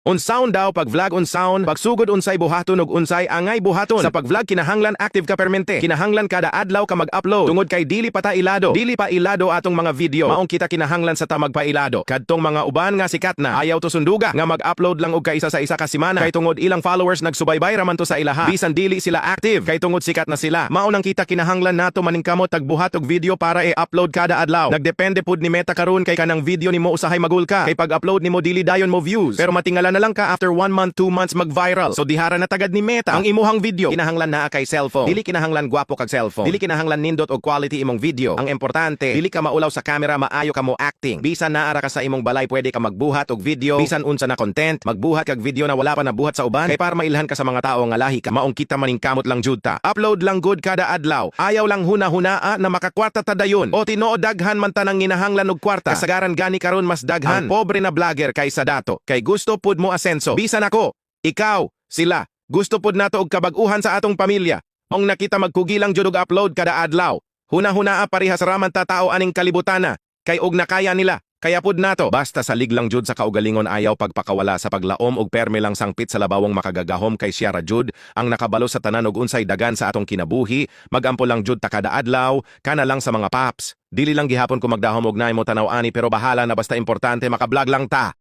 Unsaon daw pag vlog unsaon pagsugod unsay buhaton ug unsay angay buhaton. Sa pag vlog kinahanglan active ka permente. Kinahanglan kada adlaw ka mag-upload. Tungod kay dili pa ta ilado. Dili pa ilado atong mga video. Maong kita kinahanglan sa ta magpailado. Kadtong mga uban nga sikat na ayaw to sunduga nga mag-upload lang og kaisa sa isa ka semana. Kay tungod ilang followers nagsubaybay raman to sa ilaha. Bisan dili sila active kay tungod sikat na sila. Mao nang kita kinahanglan nato maningkamot tagbuhat og video para i-upload kada adlaw. Nagdepende pud ni Meta karon kay kanang video nimo usahay magulka. Kay pag-upload nimo dili dayon mo views. Pero matingala na lang ka after 1 month, 2 months mag-viral. So dihara na tagad ni Meta ang imuhang video. Kinahanglan naa kay cellphone. Dili kinahanglan gwapo kag cellphone. Dili kinahanglan nindot og quality imong video. Ang importante, dili ka maulaw sa camera, maayo ka mo acting. Bisan naara ka sa imong balay, pwede ka magbuhat og video. Bisan unsa na content, magbuhat kag video na wala pa nabuhat sa uban. Kay para mailhan ka sa mga tao nga lahi ka. Maong kita maningkamot lang jud ta. Upload lang good kada adlaw. Ayaw lang huna-hunaa na makakwarta ta dayon. O tinuod daghan man tanang ginahanglan og kwarta. Kasagaran gani karon mas daghan. Ang pobre na vlogger kaysa dato. Kay gusto pud mo asenso. Bisan ako, ikaw, sila, gusto pud nato og kabag-uhan sa atong pamilya. Ong nakita magkugilang jud og upload kada adlaw. Huna-hunaa parihas raman ta tao aning kalibutana. Kay og nakaya nila. Kaya pud nato, basta salig lang jud sa kaugalingon ayaw pagpakawala sa paglaom og perme lang sangpit sa labawong makagagahom kay siya ra jud ang nakabalo sa tanan og unsay dagan sa atong kinabuhi, magampo lang jud ta kada adlaw, kana lang sa mga paps. Dili lang gihapon ko magdahom og naay mo tanaw ani pero bahala na basta importante makablog lang ta.